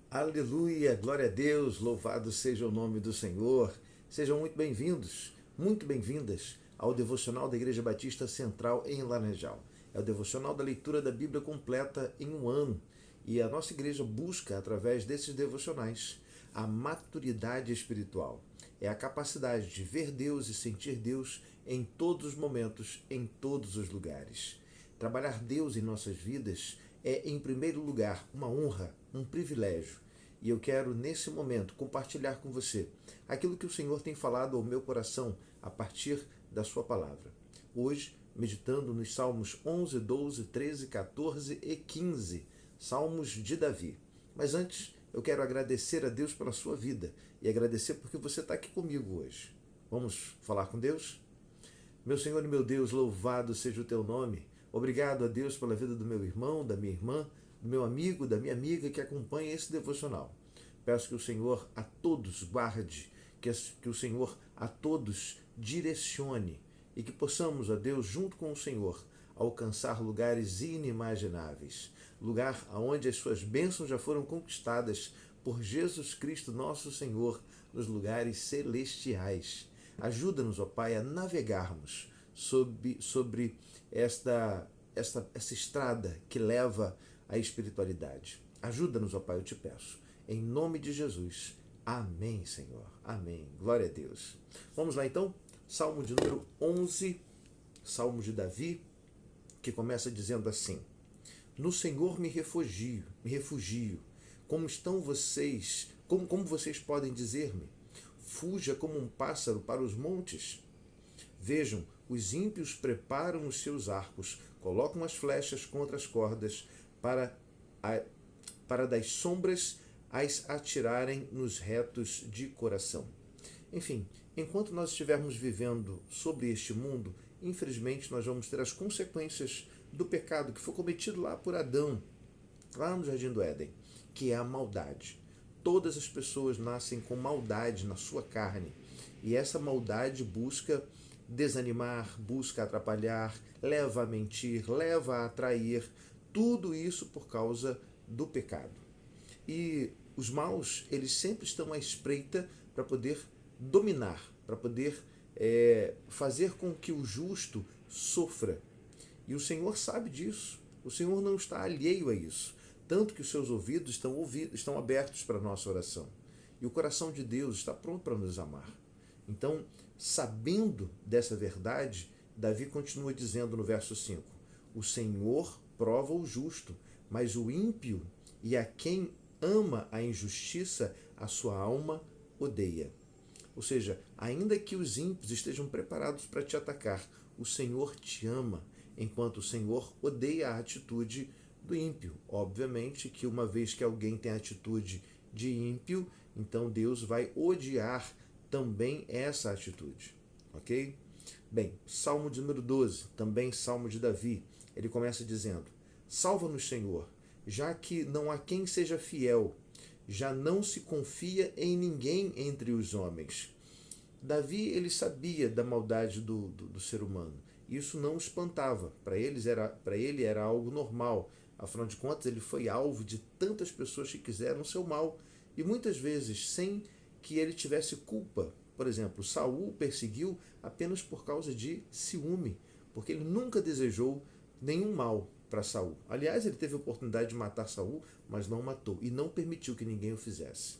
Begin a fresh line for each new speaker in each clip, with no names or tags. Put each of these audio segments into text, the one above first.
Aleluia, glória a Deus, louvado seja o nome do Senhor. Sejam muito bem-vindas ao devocional da Igreja Batista Central em Laranjal. É o devocional da leitura da Bíblia completa em um ano. E a nossa igreja busca, através desses devocionais, a maturidade espiritual. É a capacidade de ver Deus e sentir Deus em todos os momentos, em todos os lugares. Trabalhar Deus em nossas vidas é, em primeiro lugar, uma honra, um privilégio. E eu quero, nesse momento, compartilhar com você aquilo que o Senhor tem falado ao meu coração a partir da sua palavra. Hoje, meditando nos Salmos 11, 12, 13, 14 e 15, Salmos de Davi. Mas antes, eu quero agradecer a Deus pela sua vida e agradecer porque você está aqui comigo hoje. Vamos falar com Deus? Meu Senhor e meu Deus, louvado seja o teu nome. Obrigado a Deus pela vida do meu irmão, da minha irmã, do meu amigo, da minha amiga que acompanha esse devocional. Peço que o Senhor a todos guarde, que o Senhor a todos direcione e que possamos, a Deus, junto com o Senhor, alcançar lugares inimagináveis, lugar onde as suas bênçãos já foram conquistadas por Jesus Cristo, nosso Senhor, nos lugares celestiais. Ajuda-nos, ó Pai, a navegarmos sobre esta estrada que leva à espiritualidade. Ajuda-nos, ó Pai, eu te peço. Em nome de Jesus. Amém, Senhor. Amém. Glória a Deus. Vamos lá, então. Salmo de número 11, Salmo de Davi, que começa dizendo assim: No Senhor me refugio, me refugio. Como estão vocês? Como vocês podem dizer-me? Fuja como um pássaro para os montes. Vejam, os ímpios preparam os seus arcos, colocam as flechas contra as cordas para das sombras as atirarem nos retos de coração. Enfim, enquanto nós estivermos vivendo sobre este mundo, infelizmente nós vamos ter as consequências do pecado que foi cometido lá por Adão, lá no Jardim do Éden, que é a maldade. Todas as pessoas nascem com maldade na sua carne, e essa maldade busca desanimar, busca atrapalhar, leva a mentir, leva a trair, tudo isso por causa do pecado. E os maus, eles sempre estão à espreita para poder dominar, para poder fazer com que o justo sofra. E o Senhor sabe disso. O Senhor não está alheio a isso. Tanto que os seus ouvidos estão abertos para a nossa oração. E o coração de Deus está pronto para nos amar. Então, sabendo dessa verdade, Davi continua dizendo no verso 5: O Senhor prova o justo, mas o ímpio e a quem ama a injustiça, a sua alma odeia. Ou seja, ainda que os ímpios estejam preparados para te atacar, o Senhor te ama, enquanto o Senhor odeia a atitude do ímpio. Obviamente que uma vez que alguém tem a atitude de ímpio, então Deus vai odiar também essa atitude. Ok? Bem, Salmo de número 12, também Salmo de Davi, ele começa dizendo: Salva-nos, Senhor, já que não há quem seja fiel, já não se confia em ninguém entre os homens. Davi, ele sabia da maldade do ser humano. Isso não o espantava. Para ele era algo normal. Afinal de contas, ele foi alvo de tantas pessoas que quiseram seu mal. E muitas vezes sem que ele tivesse culpa. Por exemplo, Saul perseguiu apenas por causa de ciúme, porque ele nunca desejou nenhum mal para Saul. Aliás, ele teve a oportunidade de matar Saul, mas não matou e não permitiu que ninguém o fizesse.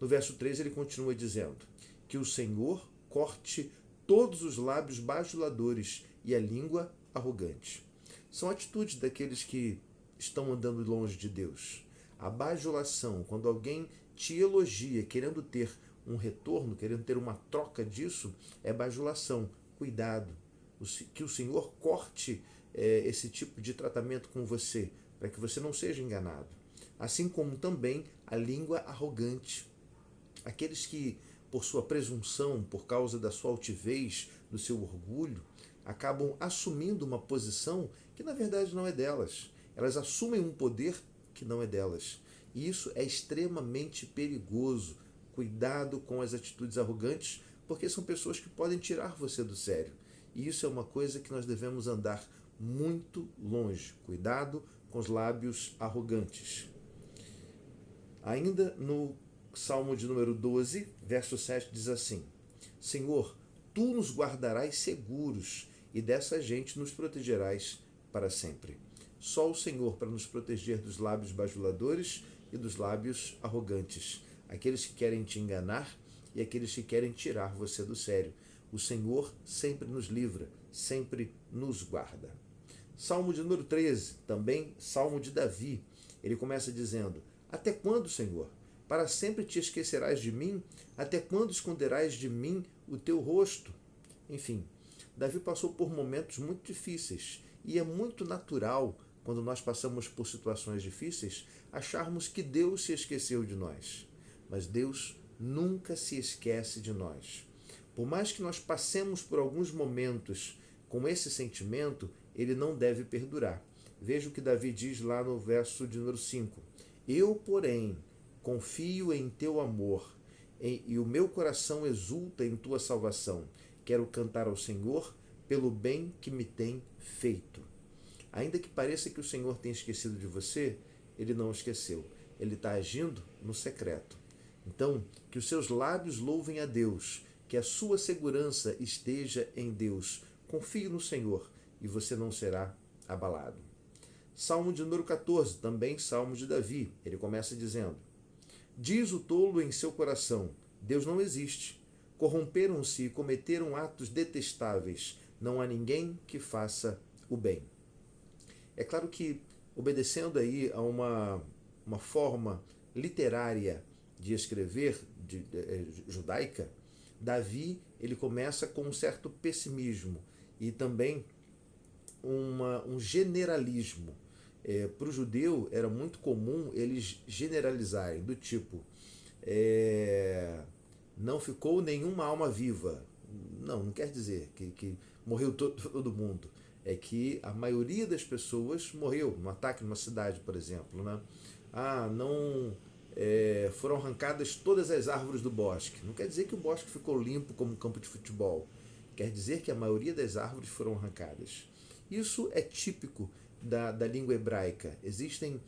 No verso 3 ele continua dizendo: Que o Senhor corte todos os lábios bajuladores e a língua arrogante. São atitudes daqueles que estão andando longe de Deus. A bajulação, quando alguém te elogia querendo ter um retorno, querendo ter uma troca disso, é bajulação. Cuidado, que o Senhor corte esse tipo de tratamento com você, para que você não seja enganado. Assim como também a língua arrogante. Aqueles que, por sua presunção, por causa da sua altivez, do seu orgulho, acabam assumindo uma posição que na verdade não é delas. Elas assumem um poder que não é delas. E isso é extremamente perigoso. Cuidado com as atitudes arrogantes, porque são pessoas que podem tirar você do sério. E isso é uma coisa que nós devemos andar muito longe. Cuidado com os lábios arrogantes. Ainda no Salmo de número 12, verso 7 diz assim: Senhor, tu nos guardarás seguros e dessa gente nos protegerás para sempre. Só o Senhor para nos proteger dos lábios bajuladores e dos lábios arrogantes, aqueles que querem te enganar e aqueles que querem tirar você do sério. O Senhor sempre nos livra, sempre nos guarda. Salmo de número 13, também Salmo de Davi. Ele começa dizendo: Até quando, Senhor? Para sempre te esquecerás de mim? Até quando esconderás de mim o teu rosto? Enfim, Davi passou por momentos muito difíceis e é muito natural, quando nós passamos por situações difíceis, acharmos que Deus se esqueceu de nós. Mas Deus nunca se esquece de nós. Por mais que nós passemos por alguns momentos com esse sentimento, ele não deve perdurar. Veja o que Davi diz lá no verso de número 5. Eu, porém, confio em teu amor, e o meu coração exulta em tua salvação. Quero cantar ao Senhor pelo bem que me tem feito. Ainda que pareça que o Senhor tenha esquecido de você, ele não esqueceu. Ele está agindo no secreto. Então, que os seus lábios louvem a Deus, que a sua segurança esteja em Deus. Confie no Senhor e você não será abalado. Salmo de número 14, também Salmo de Davi. Ele começa dizendo: Diz o tolo em seu coração: Deus não existe. Corromperam-se e cometeram atos detestáveis. Não há ninguém que faça o bem. É claro que, obedecendo aí a uma forma literária de escrever judaica, Davi ele começa com um certo pessimismo e também um generalismo. Para o judeu era muito comum eles generalizarem, do tipo, não ficou nenhuma alma viva. Não quer dizer que morreu todo mundo. É que a maioria das pessoas morreu no ataque numa cidade, por exemplo. Né? Foram arrancadas todas as árvores do bosque. Não quer dizer que o bosque ficou limpo como um campo de futebol. Quer dizer que a maioria das árvores foram arrancadas. Isso é típico da língua hebraica. Existem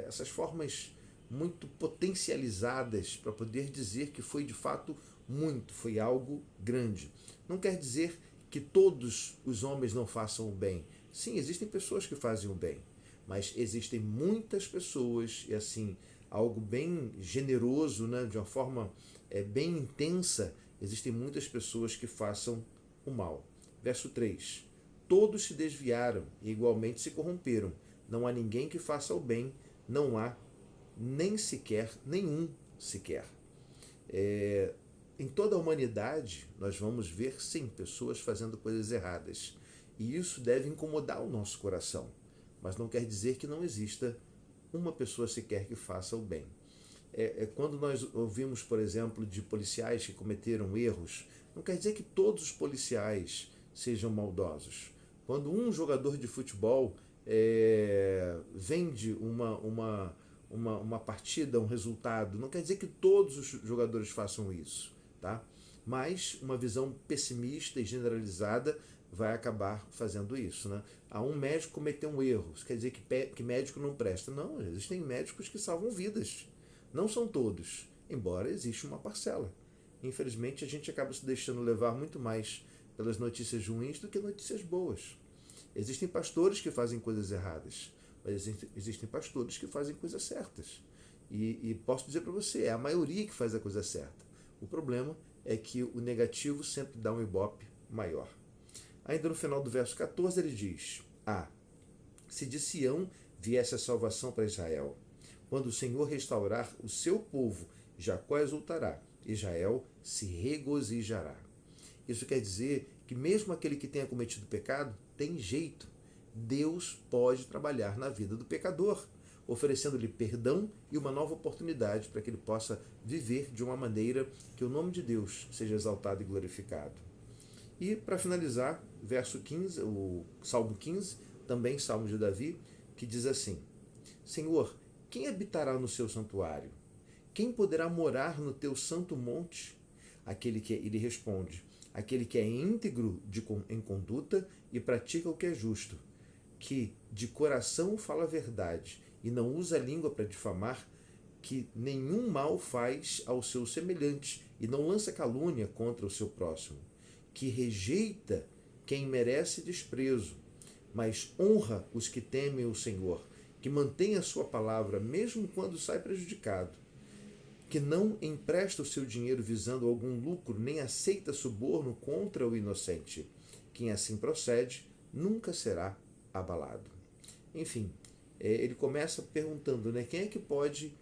essas formas muito potencializadas para poder dizer que foi de fato muito, foi algo grande. Não quer dizer que todos os homens não façam o bem. Sim, existem pessoas que fazem o bem, mas existem muitas pessoas, e assim, algo bem generoso, né, de uma forma bem intensa, existem muitas pessoas que façam o mal. Verso 3. Todos se desviaram e igualmente se corromperam. Não há ninguém que faça o bem, não há nem sequer, nenhum sequer. Em toda a humanidade, nós vamos ver, sim, pessoas fazendo coisas erradas. E isso deve incomodar o nosso coração. Mas não quer dizer que não exista uma pessoa sequer que faça o bem. Quando nós ouvimos, por exemplo, de policiais que cometeram erros, não quer dizer que todos os policiais sejam maldosos. Quando um jogador de futebol vende uma partida, um resultado, não quer dizer que todos os jogadores façam isso. Tá? Mas uma visão pessimista e generalizada vai acabar fazendo isso. Né? Um médico cometeu um erro, isso quer dizer que médico não presta. Não, existem médicos que salvam vidas. Não são todos, embora exista uma parcela. Infelizmente, a gente acaba se deixando levar muito mais pelas notícias ruins do que notícias boas. Existem pastores que fazem coisas erradas, mas existem pastores que fazem coisas certas. E posso dizer para você, é a maioria que faz a coisa certa. O problema é que o negativo sempre dá um ibope maior. Ainda no final do verso 14 ele diz: se de Sião viesse a salvação para Israel, quando o Senhor restaurar o seu povo, Jacó exultará, Israel se regozijará. Isso quer dizer que mesmo aquele que tenha cometido pecado, tem jeito. Deus pode trabalhar na vida do pecador, oferecendo-lhe perdão e uma nova oportunidade para que ele possa viver de uma maneira que o nome de Deus seja exaltado e glorificado. E, para finalizar, verso 15, o Salmo 15, também Salmo de Davi, que diz assim: Senhor, quem habitará no seu santuário? Quem poderá morar no teu santo monte? Ele responde: aquele que é íntegro em conduta e pratica o que é justo, que de coração fala a verdade e não usa a língua para difamar, que nenhum mal faz ao seu semelhante e não lança calúnia contra o seu próximo, que rejeita quem merece desprezo, mas honra os que temem o Senhor, que mantém a sua palavra mesmo quando sai prejudicado, que não empresta o seu dinheiro visando algum lucro, nem aceita suborno contra o inocente. Quem assim procede nunca será abalado. Enfim, ele começa perguntando, né, quem é que pode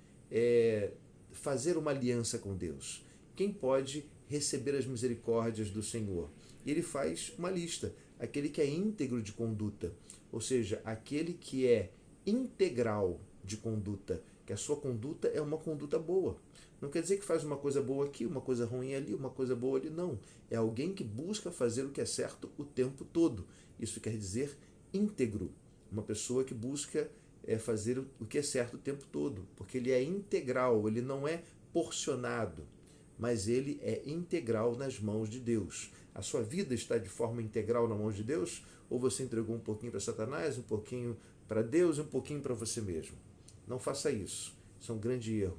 fazer uma aliança com Deus? Quem pode receber as misericórdias do Senhor? E ele faz uma lista. Aquele que é íntegro de conduta, ou seja, aquele que é integral de conduta, que a sua conduta é uma conduta boa. Não quer dizer que faz uma coisa boa aqui, uma coisa ruim ali, uma coisa boa ali, não. É alguém que busca fazer o que é certo o tempo todo. Isso quer dizer íntegro. Uma pessoa que busca fazer o que é certo o tempo todo, porque ele é integral, ele não é porcionado, mas ele é integral nas mãos de Deus. A sua vida está de forma integral nas mãos de Deus? Ou você entregou um pouquinho para Satanás, um pouquinho para Deus e um pouquinho para você mesmo? Não faça isso. Isso é um grande erro.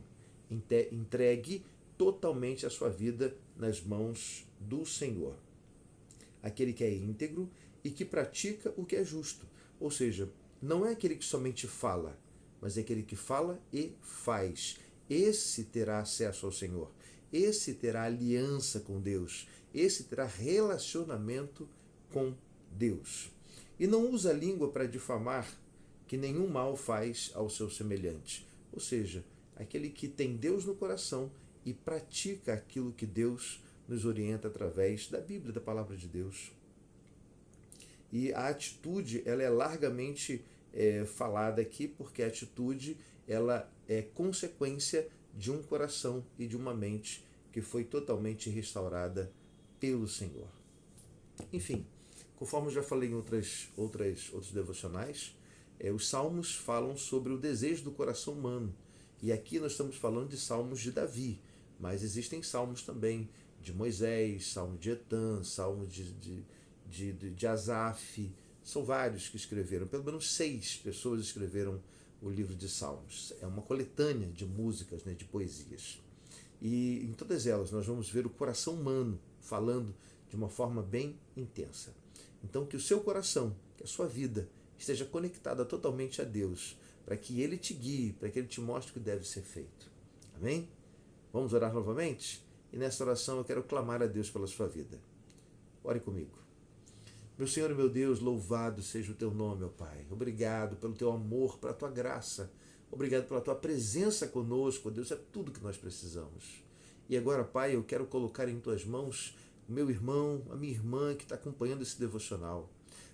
Entregue totalmente a sua vida nas mãos do Senhor. Aquele que é íntegro e que pratica o que é justo. Ou seja, não é aquele que somente fala, mas é aquele que fala e faz. Esse terá acesso ao Senhor. Esse terá aliança com Deus. Esse terá relacionamento com Deus. E não usa a língua para difamar, que nenhum mal faz ao seu semelhante. Ou seja, aquele que tem Deus no coração e pratica aquilo que Deus nos orienta através da Bíblia, da palavra de Deus. E a atitude, ela é largamente falada aqui, porque a atitude, ela é consequência de um coração e de uma mente que foi totalmente restaurada pelo Senhor. Enfim, conforme eu já falei em outros devocionais, os salmos falam sobre o desejo do coração humano. E aqui nós estamos falando de salmos de Davi, mas existem salmos também de Moisés, salmo de Etã, salmo de Asaf. São vários que escreveram, pelo menos 6 pessoas escreveram o livro de Salmos. É uma coletânea de músicas, né, de poesias. E em todas elas nós vamos ver o coração humano falando de uma forma bem intensa. Então que o seu coração, que a sua vida esteja conectada totalmente a Deus, para que Ele te guie, para que Ele te mostre o que deve ser feito. Amém? Vamos orar novamente? E nessa oração eu quero clamar a Deus pela sua vida. Ore comigo. Meu Senhor e meu Deus, louvado seja o Teu nome, ó Pai. Obrigado pelo Teu amor, pela Tua graça. Obrigado pela Tua presença conosco, ó Deus, é tudo que nós precisamos. E agora, Pai, eu quero colocar em Tuas mãos o meu irmão, a minha irmã que está acompanhando esse devocional.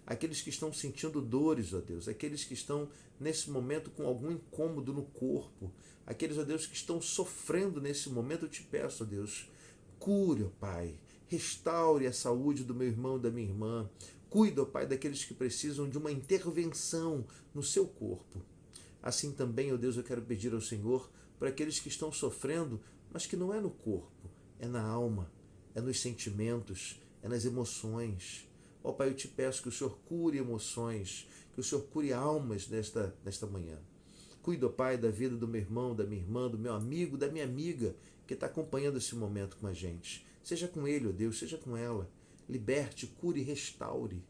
Aqueles que estão sentindo dores, ó Deus, aqueles que estão nesse momento com algum incômodo no corpo, aqueles, ó Deus, que estão sofrendo nesse momento, eu te peço, ó Deus, cure, ó Pai, restaure a saúde do meu irmão e da minha irmã, cuida, ó Pai, daqueles que precisam de uma intervenção no seu corpo. Assim também, ó Deus, eu quero pedir ao Senhor para aqueles que estão sofrendo, mas que não é no corpo, é na alma, é nos sentimentos, é nas emoções. Ó Pai, eu te peço que o Senhor cure emoções, que o Senhor cure almas nesta manhã. Cuida, ó Pai, da vida do meu irmão, da minha irmã, do meu amigo, da minha amiga, que está acompanhando esse momento com a gente. Seja com ele, ó Deus, seja com ela. Liberte, cure e restaure.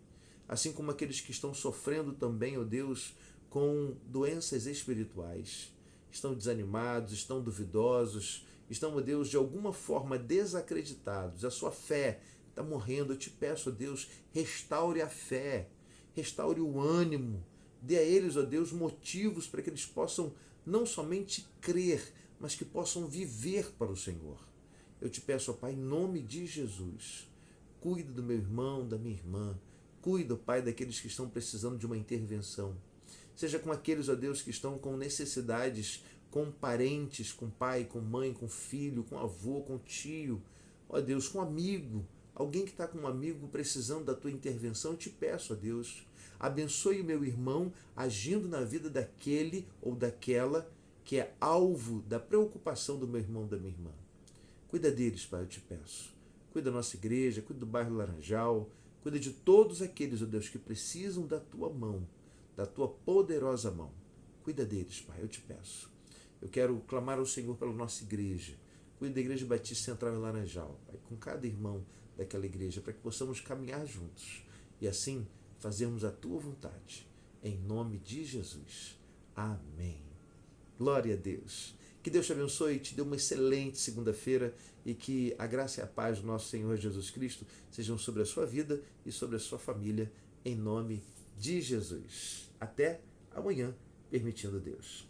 Assim como aqueles que estão sofrendo também, ó Deus, com doenças espirituais. Estão desanimados, estão duvidosos, estão, ó Deus, de alguma forma desacreditados. A sua fé está morrendo. Eu te peço, ó Deus, restaure a fé, restaure o ânimo. Dê a eles, ó Deus, motivos para que eles possam não somente crer, mas que possam viver para o Senhor. Eu te peço, ó Pai, em nome de Jesus, cuida do meu irmão, da minha irmã. Cuida, ó Pai, daqueles que estão precisando de uma intervenção. Seja com aqueles, ó Deus, que estão com necessidades, com parentes, com pai, com mãe, com filho, com avô, com tio, ó Deus, com amigo, alguém que está com um amigo precisando da tua intervenção. Eu te peço, ó Deus, abençoe o meu irmão agindo na vida daquele ou daquela que é alvo da preocupação do meu irmão, da minha irmã. Cuida deles, Pai, eu te peço. Cuida da nossa igreja, cuida do bairro Laranjal, cuida de todos aqueles, ó Deus, que precisam da tua mão, da tua poderosa mão. Cuida deles, Pai, eu te peço. Eu quero clamar ao Senhor pela nossa igreja. Cuida da Igreja Batista Central em Laranjal, Pai, com cada irmão daquela igreja, para que possamos caminhar juntos e assim fazermos a tua vontade. Em nome de Jesus. Amém. Glória a Deus. Que Deus te abençoe e te dê uma excelente segunda-feira e que a graça e a paz do nosso Senhor Jesus Cristo sejam sobre a sua vida e sobre a sua família, em nome de Jesus. Até amanhã, permitindo Deus.